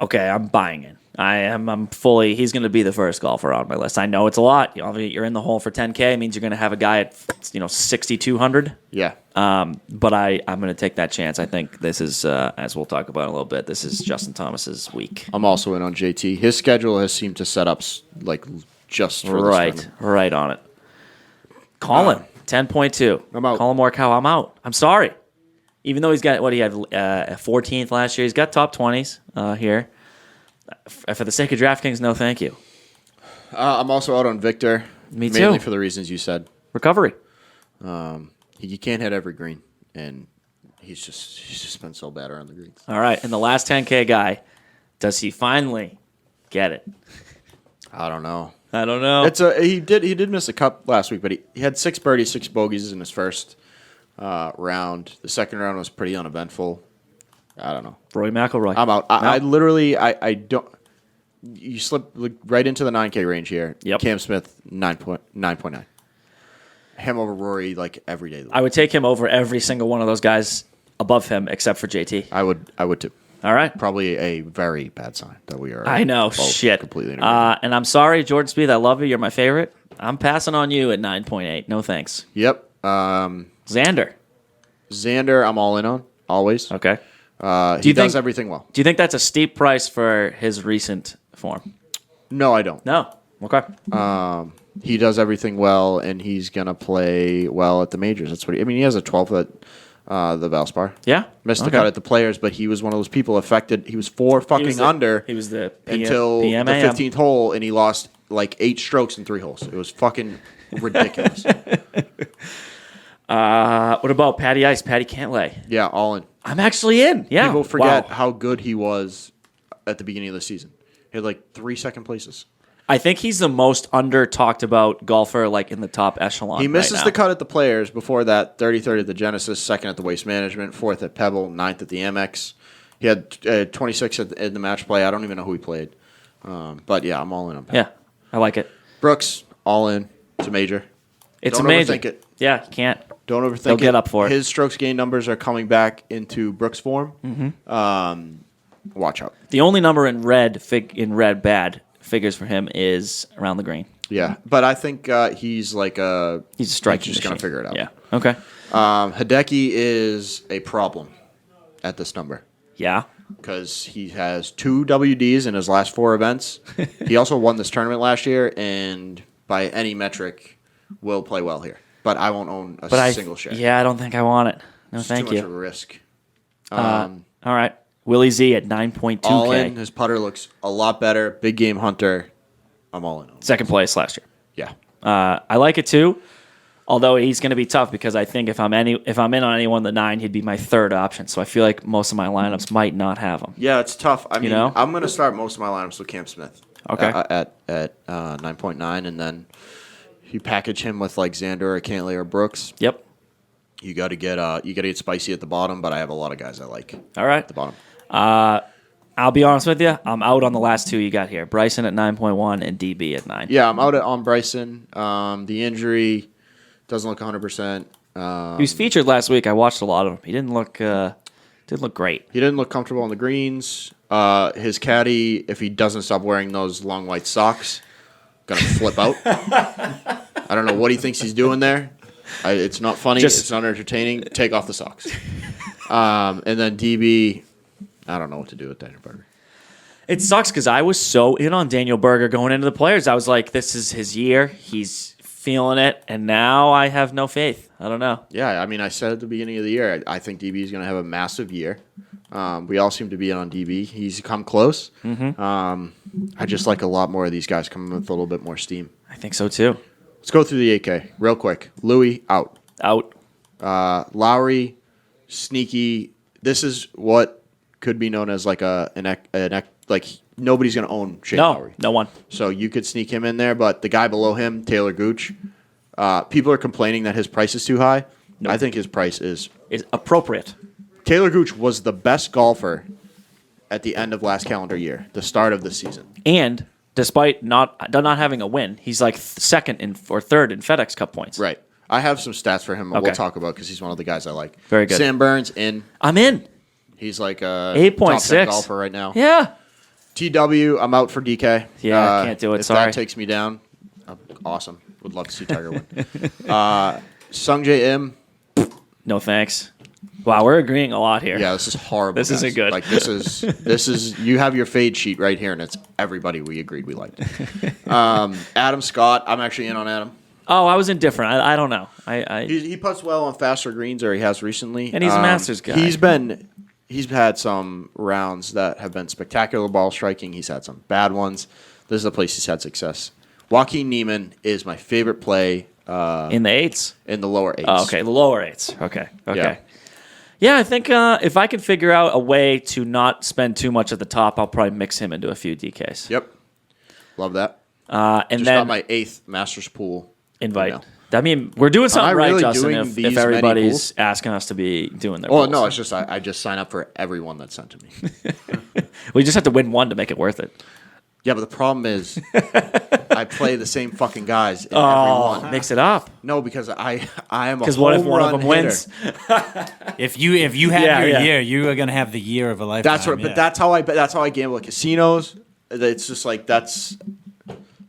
Okay, I'm buying in. I'm fully. He's going to be the first golfer on my list. I know it's a lot. You're in the hole for 10K. It means you're going to have a guy at 6,200. Yeah. But I'm going to take that chance. I think this is, as we'll talk about in a little bit, this is Justin Thomas's week. I'm also in on JT. His schedule has seemed to set up just for this tournament. Right on it. Colin, 10.2. I'm out. Colin Morikawa, I'm out. I'm sorry. Even though he's got he had 14th last year, he's got top 20s here. For the sake of DraftKings, no thank you. I'm also out on Victor. Me too. Mainly for the reasons you said. Recovery. He can't hit every green, and he's just been so bad around the greens. All right, and the last 10K guy, does he finally get it? I don't know. It's he did miss a cup last week, but he had 6 birdies, 6 bogeys in his first round. The second round was pretty uneventful. I don't know. Rory McIlroy. I'm out. I literally don't. you slip right into the 9K range here. Yep. Cam Smith 9.9. Him over Rory like every day. I would take him over every single one of those guys above him except for JT. I would too. All right. Probably a very bad sign that we are. I know. both Shit. Completely. In agreement. And I'm sorry, Jordan Spieth. I love you. You're my favorite. I'm passing on you at 9.8. No thanks. Yep. Xander. I'm all in on always. Okay. He does everything well. Do you think that's a steep price for his recent form? No, I don't. No. Okay. He does everything well, and he's gonna play well at the majors. That's what he has a 12 at the Valspar. Yeah. Missed the cut at the Players, but he was one of those people affected. He was four fucking under. He was the until the 15th hole, and he lost like 8 strokes in 3 holes. It was fucking ridiculous. What about Patty Ice? Patty Cantlay. Yeah, all in. I'm actually in. Yeah. People forget Wow. how good he was at the beginning of the season. He had like 3 second places. I think he's the most under talked about golfer, like in the top echelon. He misses right now. the cut at the Players. Before that, 33rd at the Genesis, 2nd at the Waste Management, 4th at Pebble, 9th at the Amex. He had 26 at the match play. I don't even know who he played. But yeah, I'm all in on Pebble. Yeah, I like it. Brooks, all in. It's a major. It's Don't a major. overthink it. Yeah, you can't. Don't overthink They'll it. get up for it. His strokes gain numbers are coming back into Brooks' form. Mm-hmm. Watch out. The only number in red bad figures for him is around the green. Yeah, but I think he's like He's a striking He's just going to machine. figure it out. Yeah. Okay. Hideki is a problem at this number Yeah. because he has 2 WDs in his last 4 events. He also won this tournament last year, and by any metric, will play well here. But I won't own a single share. Yeah, I don't think I want it. No, It's thank too you. much of a risk. All right. Willie Z at 9.2K. All in. His putter looks a lot better. Big game hunter. I'm all in on. Second place last year. Yeah. I like it too. Although he's going to be tough because I think if I'm in on anyone the 9, he'd be my third option. So I feel like most of my lineups might not have him. Yeah, it's tough. I mean, know? I'm going to start most of my lineups with Cam Smith. Okay. At 9.9, and then you package him with like Xander or Cantlay or Brooks. Yep. You got to get spicy at the bottom, but I have a lot of guys I like All right. at the bottom. I'll be honest with you. I'm out on the last 2 you got here. Bryson at 9.1 and DB at 9. Yeah, I'm out on Bryson. The injury doesn't look 100%. He was featured last week. I watched a lot of him. He didn't look great. He didn't look comfortable on the greens. His caddy, if he doesn't stop wearing those long white socks, gonna flip out. I don't know what he thinks he's doing there. It's not funny. It's not entertaining. Take off the socks. And then DB, I don't know what to do with Daniel Berger. It sucks because I was so in on Daniel Berger going into the Players. I was like, this is his year. He's feeling it. And now I have no faith. I don't know. Yeah, I mean, I said at the beginning of the year, I think DB is going to have a massive year. We all seem to be in on DB. He's come close. Mm-hmm. I just like a lot more of these guys coming with a little bit more steam. I think so too. Let's go through the 8K real quick. Louis, out. Out. Lowry, sneaky. This is what could be known as like like nobody's going to own Shane Lowry. No one. So you could sneak him in there, but the guy below him, Taylor Gooch, people are complaining that his price is too high. No. I think his price is appropriate. Taylor Gooch was the best golfer at the end of last calendar year, the start of the season. And despite not having a win, he's like second or third in FedEx Cup points. Right. I have some stats for him Okay. we'll talk about because he's one of the guys I like. Very good. Sam Burns in. I'm in. He's like a 8.6 top 10 golfer right now. Yeah. TW, I'm out for DK. Yeah, can't do it. If Sorry. that takes me down, awesome. Would love to see Tiger win. Sungjae Im. No thanks. Wow, we're agreeing a lot here. Yeah, this is horrible. This guys. isn't good. Like this is you have your fade sheet right here, and it's everybody we agreed we liked. Adam Scott, I'm actually in on Adam. Oh, I was indifferent. I don't know. He puts well on faster greens, or he has recently, And he's a Masters guy. He's had some rounds that have been spectacular ball striking. He's had some bad ones. This is a place he's had success. Joaquin Neiman is my favorite play in the 8s. in the lower 8s. Oh, okay, the lower 8s. Okay. Yeah, I think if I can figure out a way to not spend too much at the top, I'll probably mix him into a few DKs. Yep. Love that. And Just then got my 8th Masters pool invite. email. I mean, we're doing something I right, really Justin, doing if these many everybody's pools? asking us to be doing their Well, pools. no, it's just I just sign up for everyone that's sent to me. We just have to win one to make it worth it. Yeah, but the problem is I play the same fucking guys in every one. Mix it up. No, because I am a Because what if home one of run them wins? hitter. If you have Yeah, your yeah. year, you are gonna have the year of a lifetime. That's what. But that's how I gamble at casinos. It's just like that's.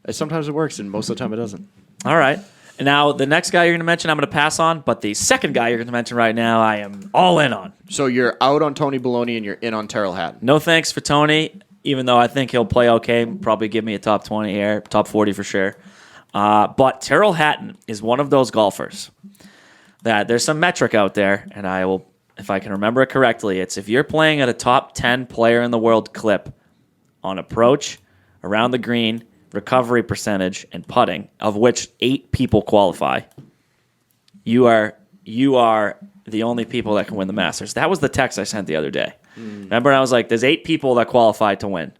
Sometimes it works, and most of the time it doesn't. All right. And now the next guy you're going to mention, I'm going to pass on. But the second guy you're going to mention right now, I am all in on. So you're out on Tony Baloney, and you're in on Terrell Hatton. No thanks for Tony, even though I think he'll play okay. Probably give me a top 20 here, top 40 for sure. But Terrell Hatton is one of those golfers that there's some metric out there, and I will, if I can remember it correctly, it's if you're playing at a top 10 player in the world clip on approach, around the green, recovery percentage, and putting, of which 8 people qualify, you are the only people that can win the Masters. That was the text I sent the other day. Remember, I was like, "There's 8 people that qualify to win."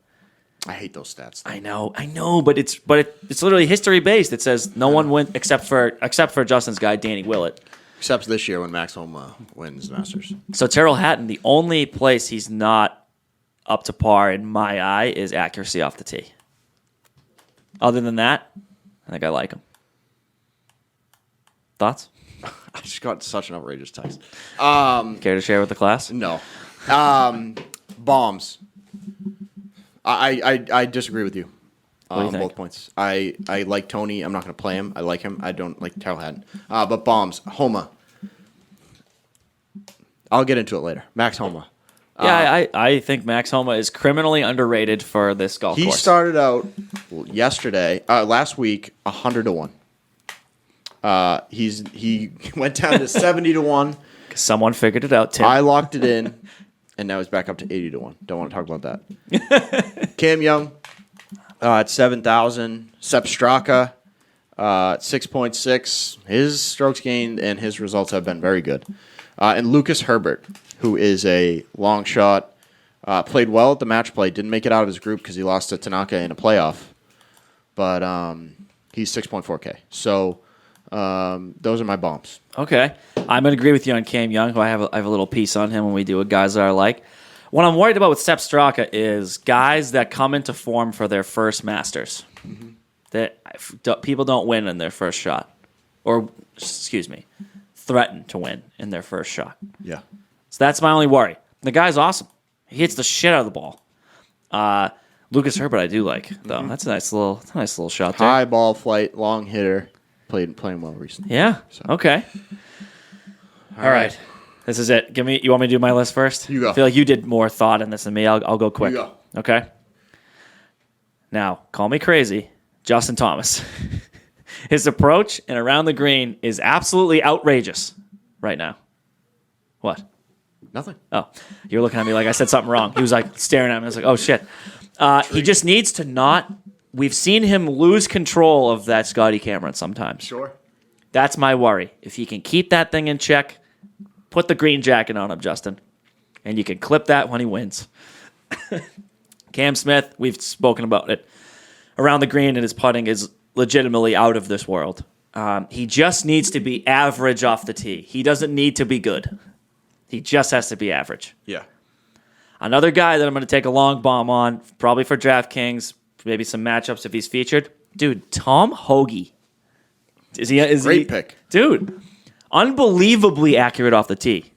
I hate those stats. I know, but it's literally history based. It says no one wins except for Justin's guy Danny Willett. Except this year when Max Holma wins the Masters. So Terrell Hatton, the only place he's not up to par in my eye is accuracy off the tee. Other than that, I think I like him. Thoughts? I just got such an outrageous text. Care to share with the class? No. Bombs. I disagree with you do you on think? both points. I like Tony. I'm not going to play him. I like him. I don't like Terrell Hatton. But bombs. Holma. I'll get into it later. Max Holma. Yeah, I think Max Holma is criminally underrated for this golf He course. started out last week, 100 to 1. He went down to 70 to 1. Someone figured it out, Tim. I locked it in, and now he's back up to 80 to 1. Don't want to talk about that. Cam Young at 7,000. Sepp Straka at 6.6. His strokes gained and his results have been very good. And Lucas Herbert, who is a long shot, played well at the match play. Didn't make it out of his group because he lost to Tanaka in a playoff. But he's 6.4K. So those are my bombs. Okay. I'm going to agree with you on Cam Young, who I have a little piece on him when we do a guys that I like. What I'm worried about with Sepp Straka is guys that come into form for their first Masters. Mm-hmm. That people don't win in their first shot. Or, threaten to win in their first shot. Yeah. So that's my only worry. The guy's awesome. He hits the shit out of the ball. Lucas Herbert I do like, though. That's a nice little shot there. High ball flight, long hitter, playing well recently. Yeah. Okay. All right. This is it. You want me to do my list first? You go. I feel like you did more thought in this than me. I'll go quick. You go. Okay. Now, call me crazy. Justin Thomas. His approach and around the green is absolutely outrageous right now. What? Nothing. Oh, you're looking at me like I said something wrong. He was like staring at me. I was like, oh, shit. He just needs to not. We've seen him lose control of that Scotty Cameron sometimes. Sure. That's my worry. If he can keep that thing in check, put the green jacket on him, Justin. And you can clip that when he wins. Cam Smith, we've spoken about it. Around the green and his putting is legitimately out of this world. He just needs to be average off the tee. He doesn't need to be good. He just has to be average. Yeah. Another guy that I'm going to take a long bomb on, probably for DraftKings, maybe some matchups if he's featured. Dude, Tom Hoagy. Great pick. Dude, unbelievably accurate off the tee.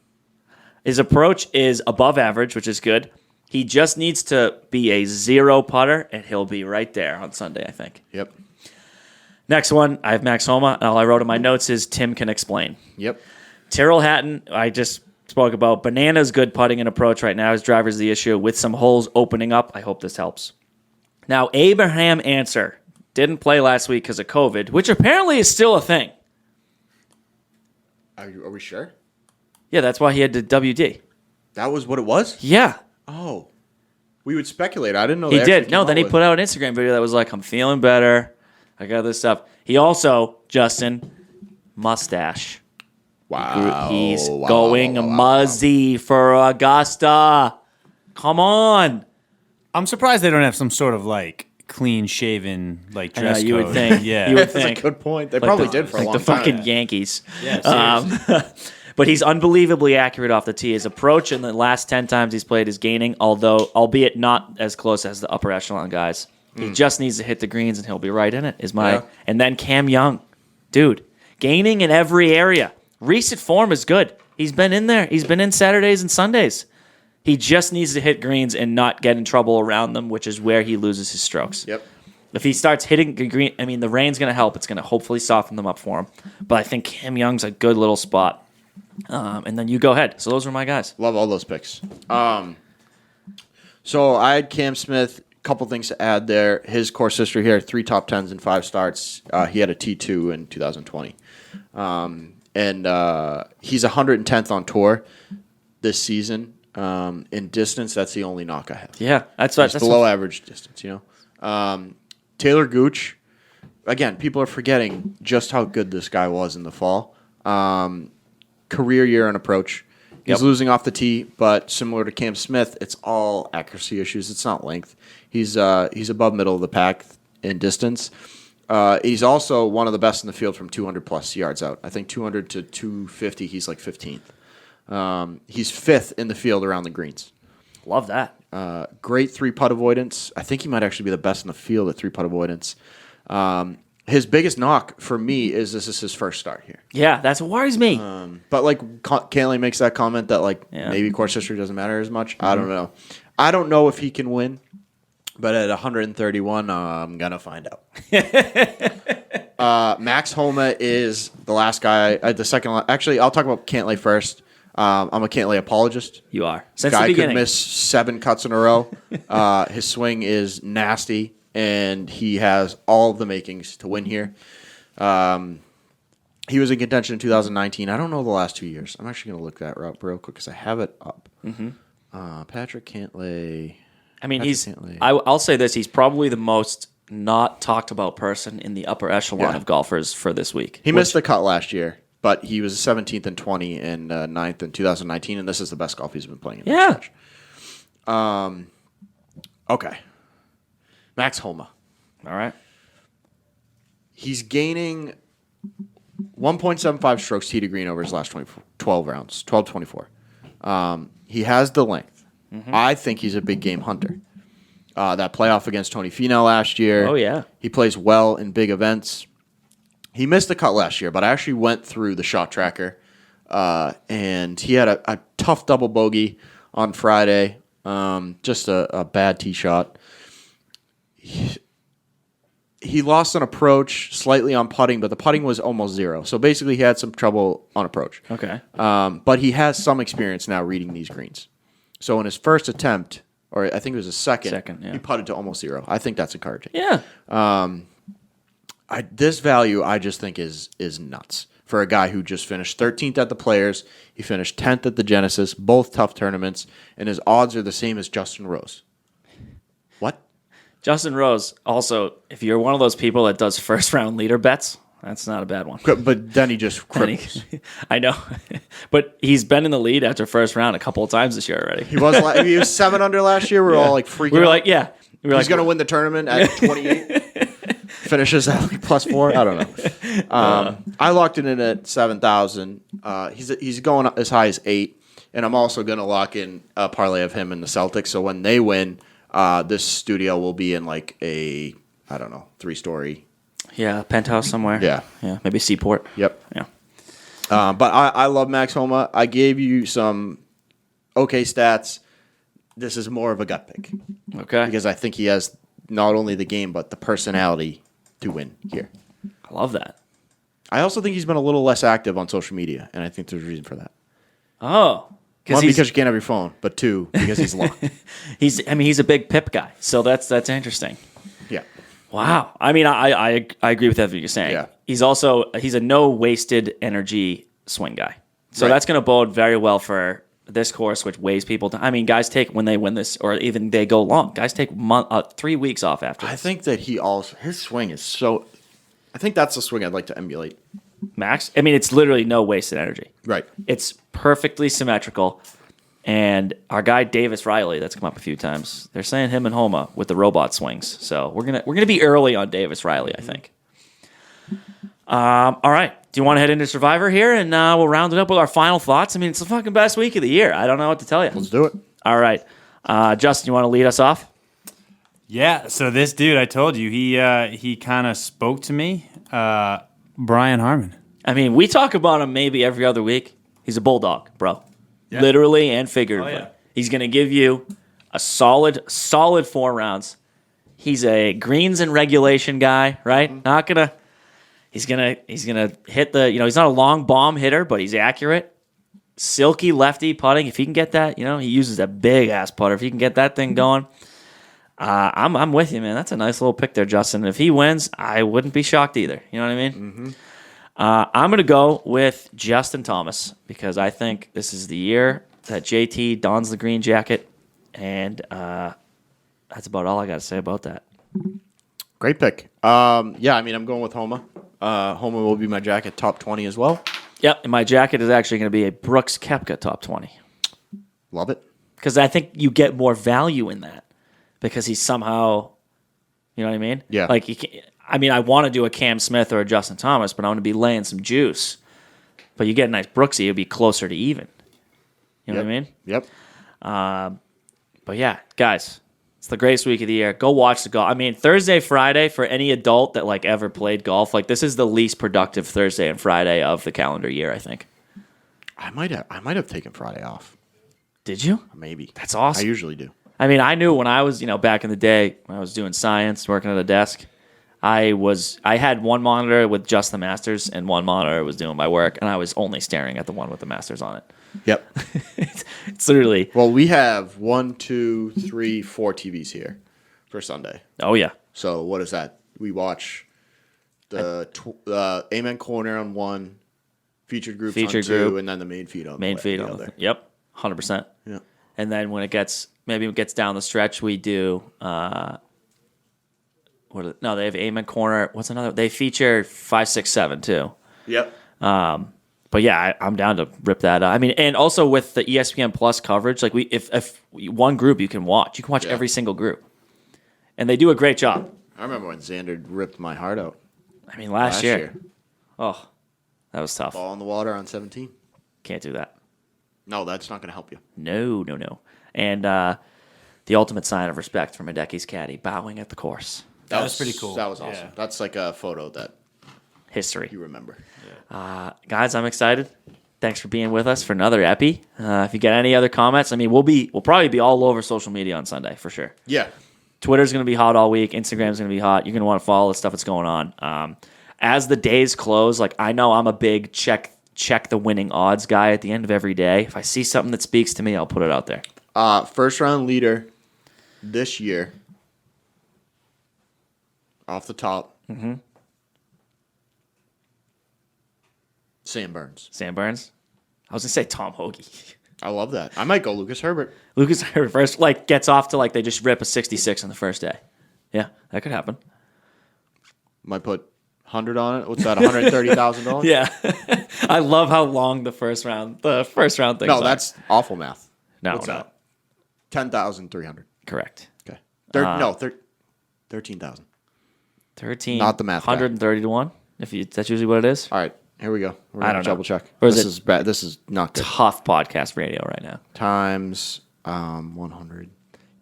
His approach is above average, which is good. He just needs to be a 0 putter, and he'll be right there on Sunday, I think. Yep. Next one, I have Max Homa, and all I wrote in my notes is Tim can explain. Yep. Terrell Hatton, I just spoke about. Banana's good putting and approach right now. His driver's the issue. With some holes opening up, I hope this helps. Now, Abraham Answer didn't play last week because of COVID, which apparently is still a thing. Are we sure? Yeah, that's why he had the WD. That was what it was? Yeah. Oh. We would speculate. I didn't know He they did. actually No, came then out he with put out an Instagram video that was like, I'm feeling better. I got this stuff. He also, Justin, mustache. Wow. He's Wow, going wow, wow, muzzy for Augusta. Come on. I'm surprised they don't have some sort of like clean shaven like I know, dress you code. would think. Yeah. You would That's a think. good point. They Like probably the- did for a like long the time. fucking Yankees. Yeah, seriously. But he's unbelievably accurate off the tee. His approach in the last 10 times he's played is gaining, albeit not as close as the upper echelon guys. He just needs to hit the greens and he'll be right in it. Yeah. And then Cam Young, dude, gaining in every area. Recent form is good. He's been in there. He's been in Saturdays and Sundays. He just needs to hit greens and not get in trouble around them, which is where he loses his strokes. Yep. If he starts hitting the green, I mean, the rain's going to help. It's going to hopefully soften them up for him. But I think Cam Young's a good little spot. And then you go ahead. So those are my guys. Love all those picks. So I had Cam Smith. Couple things to add there. His course history here: 3 top 10s and 5 starts. He had a T2 in 2020, and he's 110th on tour this season. In distance, that's the only knock I have. Yeah, that's below average distance. Taylor Gooch. Again, people are forgetting just how good this guy was in the fall. Career year on approach. He's losing off the tee, but similar to Cam Smith, it's all accuracy issues. It's not length. He's above middle of the pack in distance. He's also one of the best in the field from 200-plus yards out. I think 200 to 250, he's like 15th. He's 5th in the field around the greens. Love that. Great 3-putt avoidance. I think he might actually be the best in the field at 3-putt avoidance. His biggest knock for me is this is his first start here. Yeah, that's what worries me. But Cantley makes that comment that maybe course history doesn't matter as much. I don't know. I don't know if he can win, but at 131, I'm gonna find out. Max Holma is the last guy. The second. Actually, I'll talk about Cantley first. I'm a Cantley apologist. You are. Since guy the beginning. Could miss 7 cuts in a row. His swing is nasty. And he has all of the makings to win here. He was in contention in 2019. I don't know the last 2 years. I'm actually going to look that up real quick because I have it up. Patrick Cantlay. I mean, I'll say this. He's probably the most not talked about person in the upper echelon of golfers for this week. He missed the cut last year, but he was 17th in 20 and 9th in 2019, and this is the best golf he's been playing in this stretch. Okay. Max Holma. All right. He's gaining 1.75 strokes tee to green over his last 12 rounds, 12-24. He has the length. I think he's a big game hunter. That playoff against Tony Finau last year. Oh, yeah. He plays well in big events. He missed the cut last year, but I actually went through the shot tracker, and he had a tough double bogey on Friday, just a bad tee shot. He lost on approach, slightly on putting, but the putting was almost 0. So basically, he had some trouble on approach. Okay. But he has some experience now reading these greens. So in his first attempt, or I think it was his second, he putted to almost 0. I think that's encouraging. Yeah. This value, I just think, is nuts for a guy who just finished 13th at the Players. He finished 10th at the Genesis, both tough tournaments, and his odds are the same as Justin Rose. What? Justin Rose, also, if you're one of those people that does first-round leader bets, that's not a bad one. But then he just cripples. I know. But he's been in the lead after first round a couple of times this year already. He was 7 under last year. We were all freaking out. We were like, yeah. He's going to win the tournament at 28. Finishes at +4. I don't know. I locked it in at 7,000. He's going as high as 8. And I'm also going to lock in a parlay of him and the Celtics. So when they win, this studio will be in a 3-story. Yeah, penthouse somewhere. Yeah. Maybe Seaport. Yep. Yeah. But I love Max Homa. I gave you some okay stats. This is more of a gut pick. Okay. Because I think he has not only the game, but the personality to win here. I love that. I also think he's been a little less active on social media, and I think there's a reason for that. Oh. One, because you can't have your phone, but 2, because he's locked. He's a big pip guy, so that's interesting. Yeah. Wow. I mean, I agree with everything you're saying. Yeah. He's a no wasted energy swing guy. So that's going to bode very well for this course, which weighs people down. I mean, guys take, when they win this, or even they go long, guys take 3 weeks off after this. I think that his swing is so, I think that's the swing I'd like to emulate. Max? I mean, it's literally no wasted energy. Right. It's perfectly symmetrical. And our guy Davis Riley, that's come up a few times. They're saying him and Homa with the robot swings. So we're gonna be early on Davis Riley, I think. All right. Do you want to head into Survivor here, and we'll round it up with our final thoughts? I mean, it's the fucking best week of the year. I don't know what to tell you. Let's do it. All right, Justin, you want to lead us off? Yeah, so this dude, I told you, he kind of spoke to me. Brian Harmon. I mean, we talk about him maybe every other week. He's a bulldog, bro. Yeah. Literally and figuratively. Oh, yeah. He's going to give you a solid 4 rounds. He's a greens and regulation guy, right? Mm-hmm. He's gonna hit the, he's not a long bomb hitter, but he's accurate. Silky lefty putting. If he can get that, he uses a big ass putter. If he can get that thing going, I'm with you, man. That's a nice little pick there, Justin. If he wins, I wouldn't be shocked either. You know what I mean? Mm-hmm. I'm going to go with Justin Thomas because I think this is the year that JT dons the green jacket, and that's about all I got to say about that. Great pick. I'm going with Holma. Holma will be my jacket top 20 as well. Yep, and my jacket is actually going to be a Brooks Koepka top 20. Love it. Because I think you get more value in that because he's somehow, you know what I mean? Yeah. Like, I want to do a Cam Smith or a Justin Thomas, but I want to be laying some juice. But you get a nice Brooksy, it'll be closer to even. You know what I mean? Yep. But yeah, guys, it's the greatest week of the year. Go watch the golf. I mean, Thursday, Friday, for any adult that ever played golf, this is the least productive Thursday and Friday of the calendar year, I think. I might have taken Friday off. Did you? Maybe. That's awesome. I usually do. I mean, I knew when I was, back in the day, when I was doing science, working at a desk, I had one monitor with just the Masters and one monitor was doing my work, and I was only staring at the one with the Masters on it. Yep. It's literally. Well, we have 1, 2, 3, 4 TVs here for Sunday. Oh, yeah. So what is that? We watch the Amen Corner on one, featured groups on two, and then the main feed on the other. Yep, 100%. Yeah. And then when it gets down the stretch, we do. They have Amen Corner. What's another? They feature 5, 6, 7 too. Yep. But yeah, I'm down to rip that up. I mean, and also with the ESPN Plus coverage, if one group you can watch every single group, and they do a great job. I remember when Xander ripped my heart out. I mean, last year. Oh, that was tough. Ball in the water on 17. Can't do that. No, that's not going to help you. No. And the ultimate sign of respect from Hideki's caddy, bowing at the course. That was pretty cool. That was awesome. Yeah. That's like a photo that history. you remember. Guys, I'm excited. Thanks for being with us for another epi. If you got any other comments, I mean, we'll probably be all over social media on Sunday for sure. Yeah. Twitter's going to be hot all week. Instagram's going to be hot. You're going to want to follow the stuff that's going on. As the days close, I know I'm a big check the winning odds guy at the end of every day. If I see something that speaks to me, I'll put it out there. First round leader this year, off the top, Sam Burns. Sam Burns? I was going to say Tom Hoagy. I love that. I might go Lucas Herbert. Lucas Herbert first, gets off to, they just rip a 66 on the first day. Yeah, that could happen. Might put 100 on it. What's that, $130,000? Yeah. I love how long the first round things are. No, that's awful math. No, What's no. that? 10,300. Correct. Okay. 13,000. 13. Not the math guy. 130 to 1. That's usually what it is. All right, here we go. We're I gonna don't know. double check. Or is this it is bad. This is not good. Tough podcast radio right now. Times 100.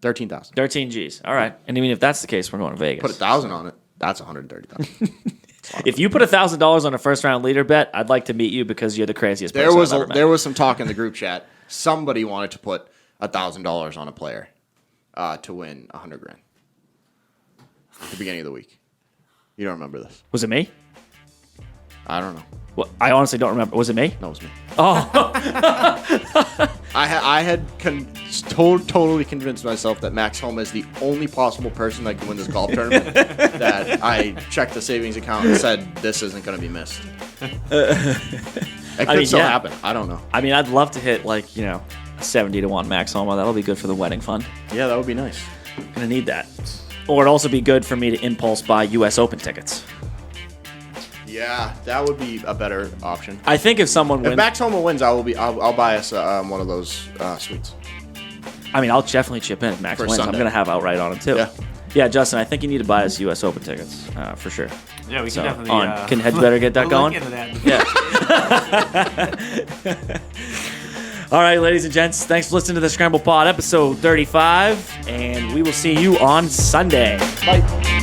13,000. 13 G's. All right. And even if that's the case, we're going to Vegas. Put 1,000 on it. That's 130,000. If you put $1,000 on a first round leader bet, I'd like to meet you because you're the craziest person I've ever met. There was some talk in the group chat. Somebody wanted to put $1,000 on a player to win $100,000 at the beginning of the week. You don't remember this? Was it me? I don't know. Well, I honestly don't remember. Was it me? No, it was me. Oh. I had totally convinced myself that Max Holma is the only possible person that can win this golf tournament. That I checked the savings account and said this isn't going to be missed. It could still happen. I don't know. I mean, I'd love to hit 70 to 1 Max Holma. That'll be good for the wedding fund. Yeah, that would be nice. Gonna need that. Or it'd also be good for me to impulse buy U.S. Open tickets. Yeah, that would be a better option. I think if someone wins, if Max Holma wins, I'll buy us one of those suites. I mean, I'll definitely chip in if Max wins. Sunday. I'm gonna have outright on it too. Yeah, Justin, I think you need to buy us U.S. Open tickets for sure. Yeah, we can So, definitely. can Heads better get that we'll going? look into that. Yeah. All right, ladies and gents, thanks for listening to the Scramble Pod, episode 35, and we will see you on Sunday. Bye.